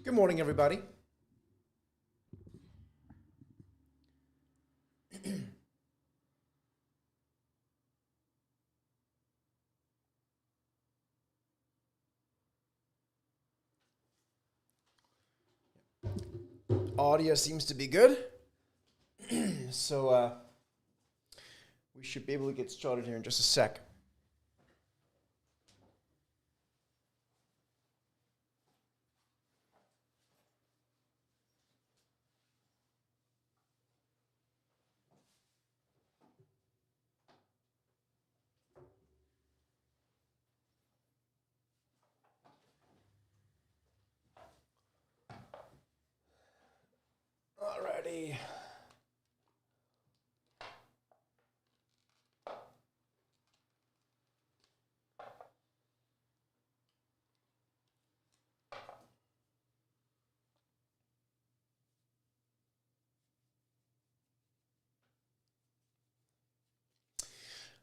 Good morning, everybody. Audio seems to be good, so we should be able to get started here in just a sec. Alrighty.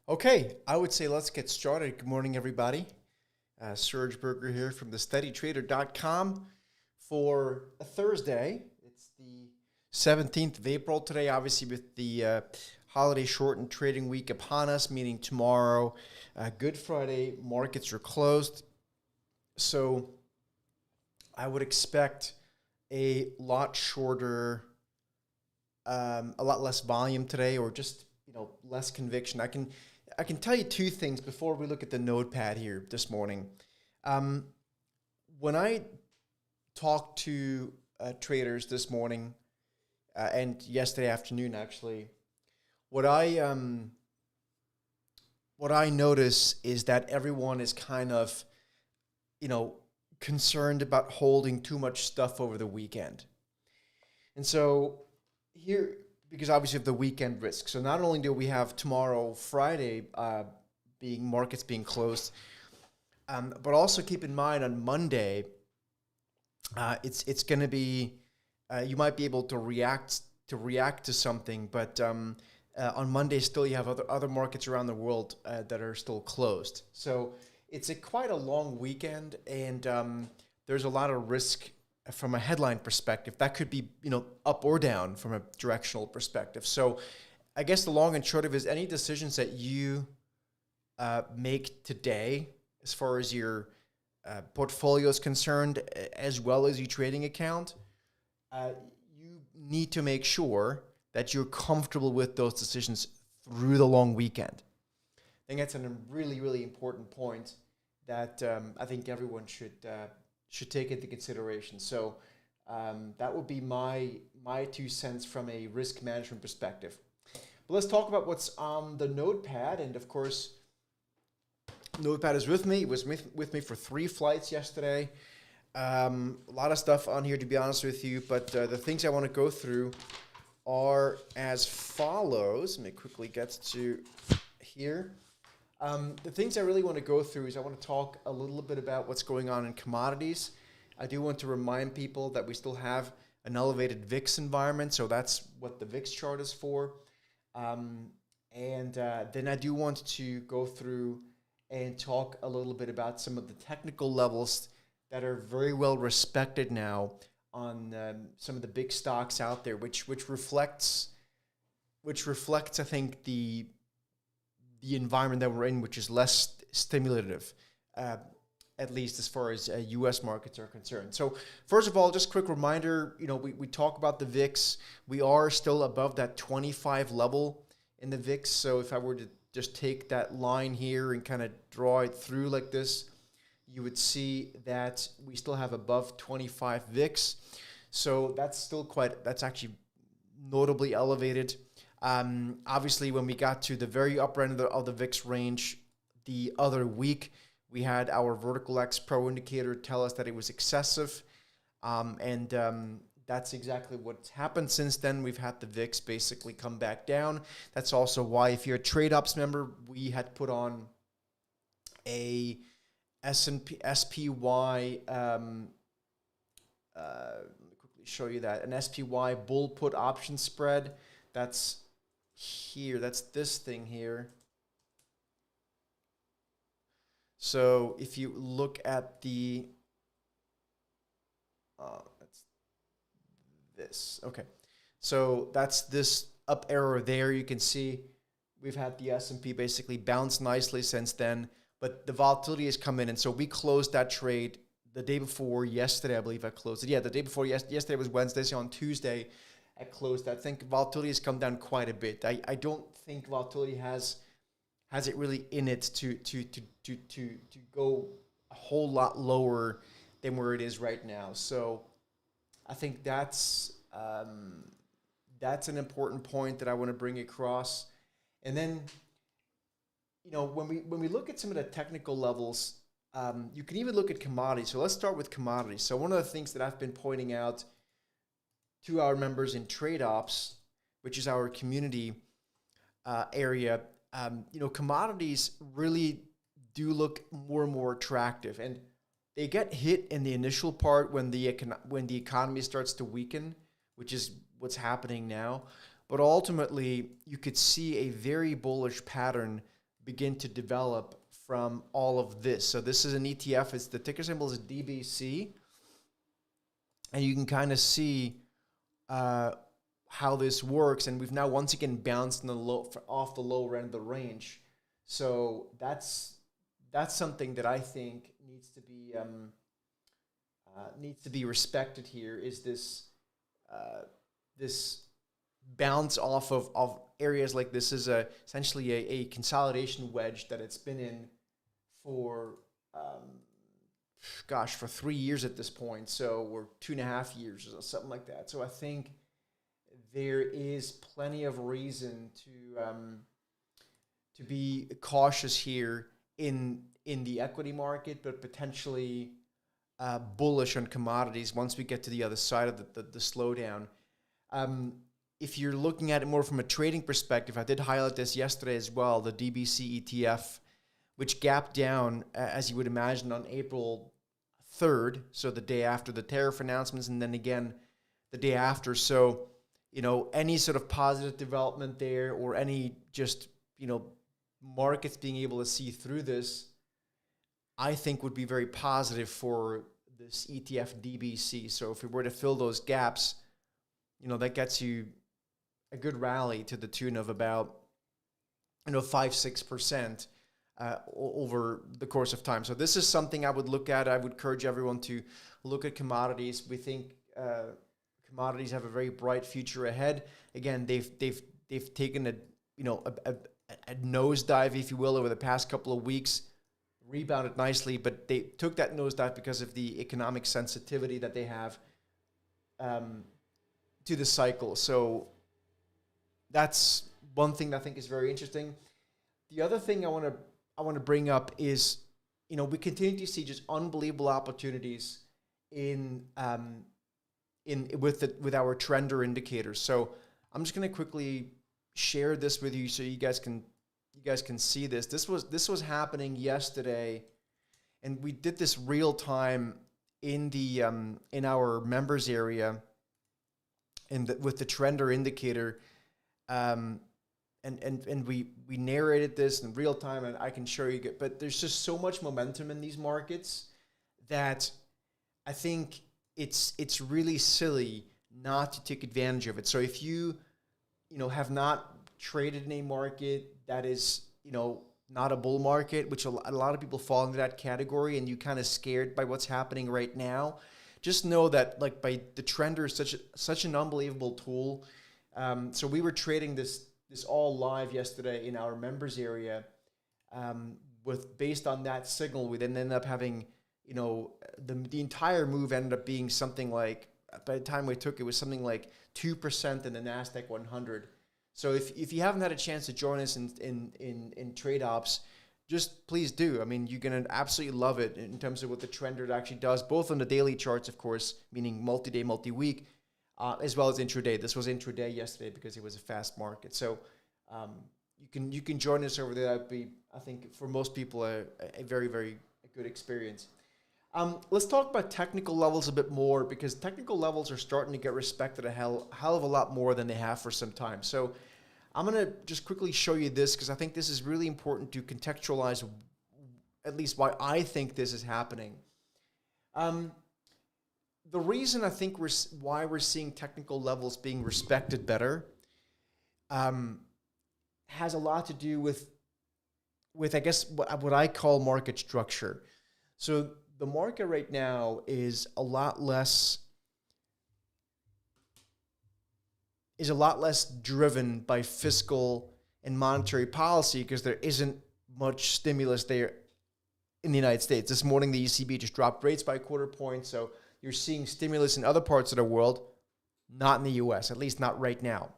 Okay, I would say let's get started. Good morning, everybody. Serge Berger here from thesteadytrader.com for a Thursday. It's the 17th of April today, obviously, with the holiday shortened trading week upon us, meaning tomorrow, Good Friday, markets are closed. So I would expect a lot shorter, a lot less volume today, or just less conviction. I can tell you two things before we look at the notepad here this morning. Um, when I talked to traders this morning and yesterday afternoon, actually, what I notice is that everyone is kind of you know concerned about holding too much stuff over the weekend. And so here, because obviously of the weekend risk. So not only do we have tomorrow, Friday, being markets being closed, but also keep in mind on Monday, it's going to be you might be able to react to something, but on Monday still you have other markets around the world that are still closed. So it's quite a long weekend, and there's a lot of risk from a headline perspective. That could be up or down from a directional perspective. So I guess the long and short of it is any decisions that you make today, as far as your portfolio is concerned, as well as your trading account, uh, you need to make sure that you're comfortable with those decisions through the long weekend. I think that's a really, really important point that I think everyone should take into consideration. So that would be my 2 cents from a risk management perspective. But let's talk about what's on the notepad. And of course, notepad is with me. It was with me for 3 flights yesterday. A lot of stuff on here, to be honest with you. But the things I want to go through are as follows. Let me quickly get to here. The things I really want to go through is I want to talk a little bit about what's going on in commodities. I do want to remind people that we still have an elevated VIX environment, so that's what the VIX chart is for. And then I do want to go through and talk a little bit about some of the technical levels that are very well respected now on some of the big stocks out there, which reflects I think the environment that we're in, which is less stimulative, at least as far as U.S. markets are concerned. So first of all, just a quick reminder, we talk about the VIX. We are still above that 25 level in the VIX. So if I were to just take that line here and kind of draw it through like this, you would see that we still have above 25 VIX. So that's actually notably elevated. Obviously, when we got to the very upper end of the VIX range the other week, we had our vertical X Pro indicator tell us that it was excessive. And that's exactly what's happened since then. We've had the VIX basically come back down. That's also why, if you're a Trade Ops member, we had put on a S&P SPY. Let me quickly show you that, an SPY bull put option spread. That's here. That's this thing here. So if you look at the That's this. Okay. So that's this up arrow there. You can see we've had the S&P basically bounce nicely since then, but the volatility has come in. And so we closed that trade the day before yesterday, I believe I closed it. Yeah, the day before yesterday was Wednesday. So on Tuesday, I closed. I think volatility has come down quite a bit. I don't think volatility has it really in it to go a whole lot lower than where it is right now. So I think that's an important point that I want to bring across. And then, when we look at some of the technical levels, you can even look at commodities. So let's start with commodities. So one of the things that I've been pointing out to our members in Trade Ops, which is our community area, commodities really do look more and more attractive, and they get hit in the initial part when the economy starts to weaken, which is what's happening now. But ultimately, you could see a very bullish pattern begin to develop from all of this. So this is an ETF. It's the ticker symbol is DBC, and you can kind of see how this works. And we've now once again bounced off the lower end of the range. So that's something that I think needs to be respected here. Is this bounce off of areas like this is essentially a consolidation wedge that it's been in for for 3 years at this point. So we're 2.5 years or something like that. So I think there is plenty of reason to be cautious here in the equity market, but potentially bullish on commodities once we get to the other side of the slowdown. If you're looking at it more from a trading perspective, I did highlight this yesterday as well, the DBC ETF, which gapped down, as you would imagine, on April 3rd, so the day after the tariff announcements, and then again the day after. So, any sort of positive development there, or any just, markets being able to see through this, I think would be very positive for this ETF DBC. So if we were to fill those gaps, that gets you a good rally to the tune of about 5-6% over the course of time. So this is something I would look at. I would encourage everyone to look at commodities. We think commodities have a very bright future ahead. Again, they've taken a nosedive, if you will, over the past couple of weeks, rebounded nicely, but they took that nosedive because of the economic sensitivity that they have to the cycle. So that's one thing that I think is very interesting. The other thing I want to bring up is, we continue to see just unbelievable opportunities with our trender indicators. So I'm just going to quickly share this with you so you guys can see this. This was happening yesterday, and we did this real time in our members area with the trender indicator. And we narrated this in real time, and I can show you. But there's just so much momentum in these markets that I think it's really silly not to take advantage of it. So if you have not traded in a market that is not a bull market, which a lot of people fall into that category, and you kind of scared by what's happening right now, just know that the trender is such an unbelievable tool. So we were trading this all live yesterday in our members area. Based on that signal, we then ended up having, the entire move ended up being something like, by the time we took it, was something like 2% in the NASDAQ 100. So if you haven't had a chance to join us in Trade Ops, just please do. I mean, you're going to absolutely love it in terms of what the trender actually does, both on the daily charts, of course, meaning multi-day, multi-week, as well as intraday. This was intraday yesterday because it was a fast market. So you can join us over there. That'd be, I think, for most people, a very, very good experience. Let's talk about technical levels a bit more, because technical levels are starting to get respected a hell of a lot more than they have for some time. So I'm going to just quickly show you this, because I think this is really important to contextualize at least why I think this is happening. the reason I think why we're seeing technical levels being respected better has a lot to do with I guess what I call market structure. So the market right now is a lot less driven by fiscal and monetary policy because there isn't much stimulus there in the United States. This morning, the ECB just dropped rates by a quarter point, so you're seeing stimulus in other parts of the world, not in the US, at least not right now.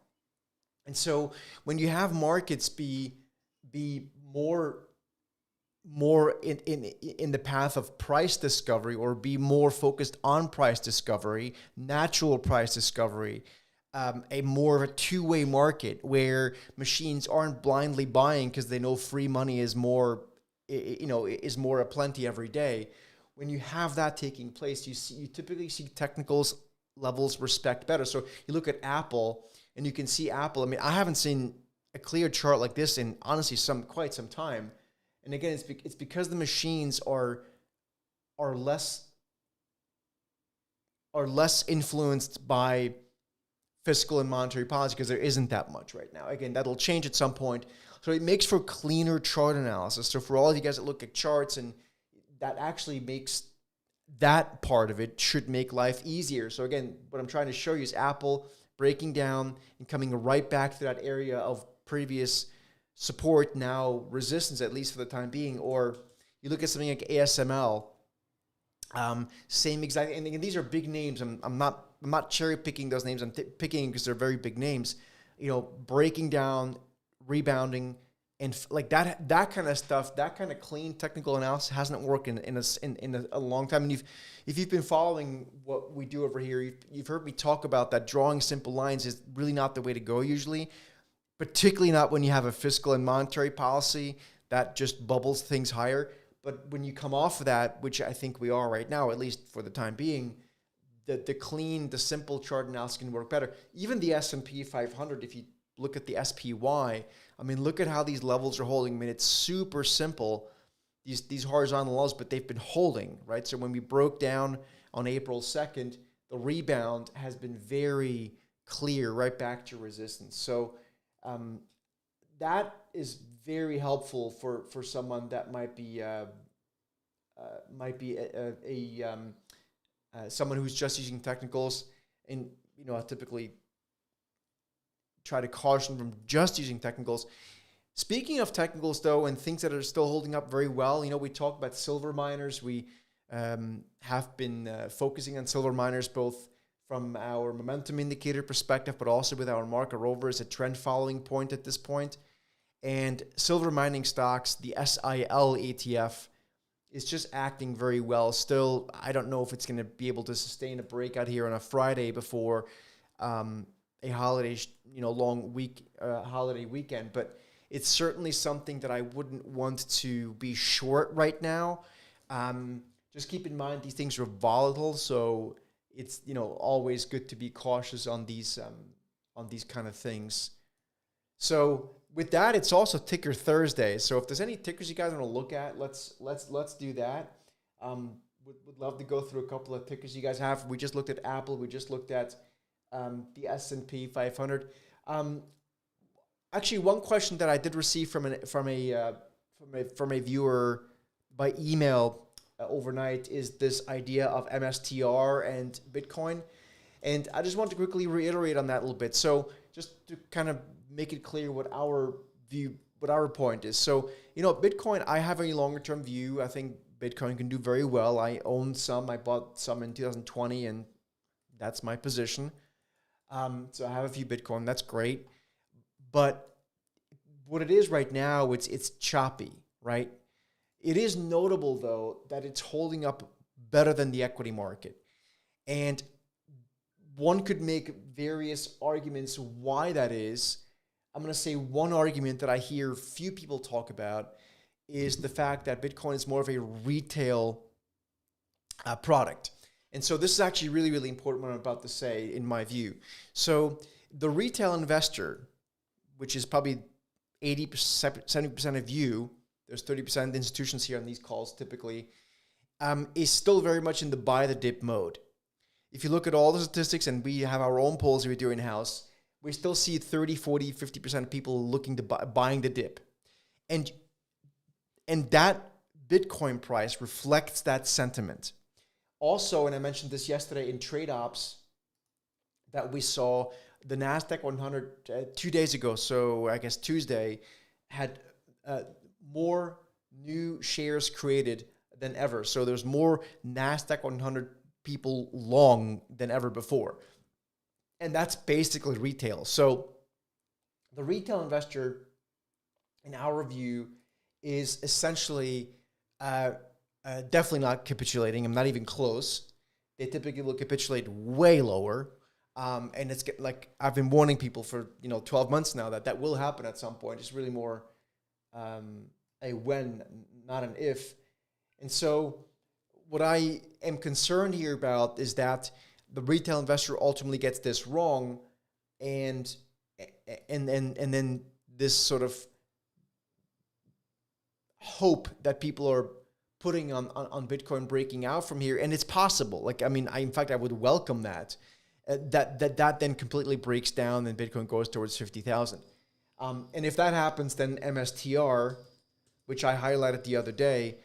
And so when you have markets be more in the path of price discovery, or be more focused on price discovery, natural price discovery, a more of a two-way market where machines aren't blindly buying because they know free money is more aplenty every day. When you have that taking place, you typically see technicals levels respect better. So you look at Apple, and you can see Apple. I mean, I haven't seen a clear chart like this in honestly quite some time. And again, it's because the machines are less influenced by fiscal and monetary policy because there isn't that much right now. Again, that'll change at some point. So it makes for cleaner chart analysis. So for all of you guys that look at charts, and that actually makes that part of it should make life easier. So again, what I'm trying to show you is Apple breaking down and coming right back to that area of previous support, now resistance, at least for the time being. Or you look at something like ASML, same exact, and these are big names. I'm not cherry picking those names. I'm picking because they're very big names. Breaking down, rebounding, and like that kind of stuff, that kind of clean technical analysis hasn't worked in a long time. And if you've been following what we do over here, you've heard me talk about that drawing simple lines is really not the way to go usually, particularly not when you have a fiscal and monetary policy that just bubbles things higher. But when you come off of that, which I think we are right now, at least for the time being, the clean, the simple chart analysis can work better. Even the S&P 500, if you look at the SPY, I mean, look at how these levels are holding. I mean, it's super simple, these horizontal lows, but they've been holding, right? So when we broke down on April 2nd, the rebound has been very clear, right back to resistance. So that is very helpful for someone that might be someone who's just using technicals. And I typically try to caution from just using technicals. Speaking of technicals, though, and things that are still holding up very well, we talk about silver miners. We have been focusing on silver miners both from our momentum indicator perspective, but also with our market rover as a trend following point at this point. And silver mining stocks, the SIL ETF, is just acting very well. Still, I don't know if it's going to be able to sustain a breakout here on a Friday before a holiday, long week, holiday weekend. But it's certainly something that I wouldn't want to be short right now. Just keep in mind these things are volatile, so it's always good to be cautious on these kind of things. So with that, it's also Ticker Thursday. So if there's any tickers you guys want to look at, let's do that. Would love to go through a couple of tickers you guys have. We just looked at Apple. We just looked at the S&P 500. Actually, one question that I did receive from a viewer by email overnight is this idea of MSTR and Bitcoin, and I just want to quickly reiterate on that a little bit. So just to kind of make it clear what our point is. So Bitcoin, I have a longer term view. I think Bitcoin can do very well. I own some. I bought some in 2020, and that's my position. So I have a few Bitcoin. That's great. But what it is right now, it's choppy, right? It is notable, though, that it's holding up better than the equity market. And one could make various arguments why that is. I'm going to say one argument that I hear few people talk about is the fact that Bitcoin is more of a retail product. And so this is actually really, really important what I'm about to say, in my view. So the retail investor, which is probably 80%, 70% of you, there's 30% institutions here on these calls typically, is still very much in the buy the dip mode. if you look at all the statistics, and we have our own polls we do in-house, we still see 30, 40, 50% of people looking to buying the dip. And that Bitcoin price reflects that sentiment. Also, and I mentioned this yesterday in trade ops, that we saw the NASDAQ 100 2 days ago, so I guess Tuesday, had more new shares created than ever. So there's more NASDAQ 100 people long than ever before. And that's basically retail. So the retail investor, in our view, is essentially definitely not capitulating. I'm not even close. They typically will capitulate way lower. And it's like I've been warning people for 12 months now that will happen at some point. It's really more a when, not an if. And so what I am concerned here about is that the retail investor ultimately gets this wrong, and then this sort of hope that people are putting on Bitcoin breaking out from here, and it's possible. Like, I mean, in fact, I would welcome that. That then completely breaks down and Bitcoin goes towards 50,000. And if that happens, then MSTR, which I highlighted the other day,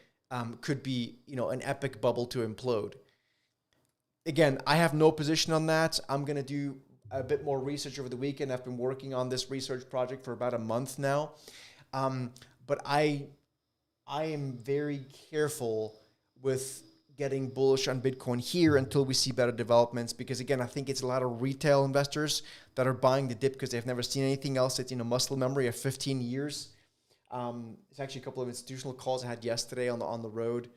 could be an epic bubble to implode. Again, I have no position on that. I'm going to do a bit more research over the weekend. I've been working on this research project for about a month now. But I am very careful with getting bullish on Bitcoin here until we see better developments, because again, I think it's a lot of retail investors that are buying the dip because they've never seen anything else. It's muscle memory of 15 years. It's actually a couple of institutional calls I had yesterday on the road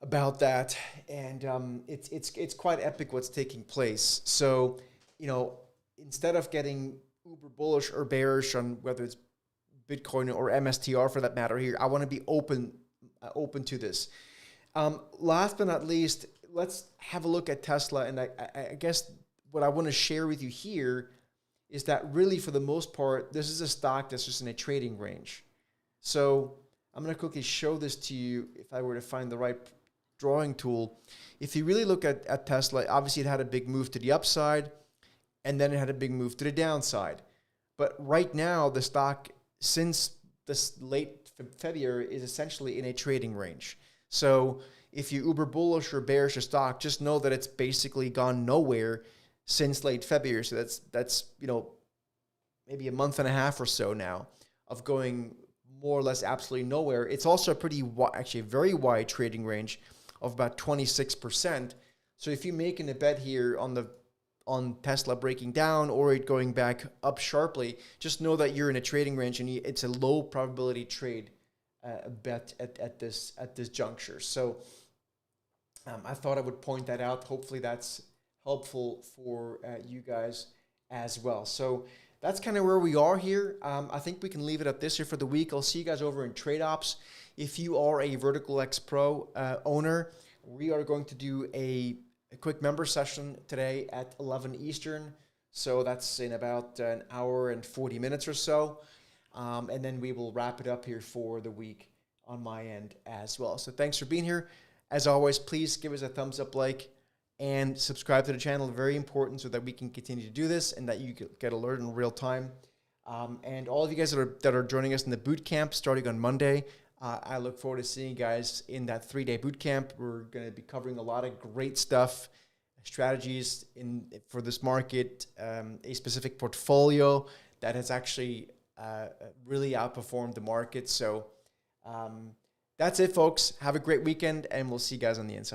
about that, and it's quite epic what's taking place. So instead of getting uber bullish or bearish on whether it's Bitcoin or MSTR for that matter here, I want to be open to this. Last but not least, let's have a look at Tesla. And I guess what I want to share with you here is that really, for the most part, this is a stock that's just in a trading range. So I'm going to quickly show this to you if I were to find the right drawing tool. If you really look at Tesla, obviously it had a big move to the upside, and then it had a big move to the downside. But right now, the stock, since this late February, is essentially in a trading range. So if you uber bullish or bearish a stock, just know that it's basically gone nowhere since late February. So that's maybe a month and a half or so now of going more or less absolutely nowhere. It's also a pretty actually a very wide trading range of about 26%. So if you're making a bet here on Tesla breaking down or it going back up sharply, just know that you're in a trading range, and it's a low probability trade bet at this juncture. So I thought I would point that out. Hopefully that's helpful for you guys as well. So that's kind of where we are here. I think we can leave it at this here for the week. I'll see you guys over in Trade Ops. If you are a Vertical X Pro owner, we are going to do a quick member session today at 11 Eastern. So that's in about an hour and 40 minutes or so. And then we will wrap it up here for the week on my end as well. So thanks for being here. As always, please give us a thumbs up, like, and subscribe to the channel. Very important so that we can continue to do this and that you get alerted in real time. And all of you guys that are joining us in the boot camp starting on Monday, I look forward to seeing you guys in that 3-day boot camp. We're going to be covering a lot of great stuff, strategies for this market, a specific portfolio that has actually really outperformed the market. So that's it, folks. Have a great weekend, and we'll see you guys on the inside.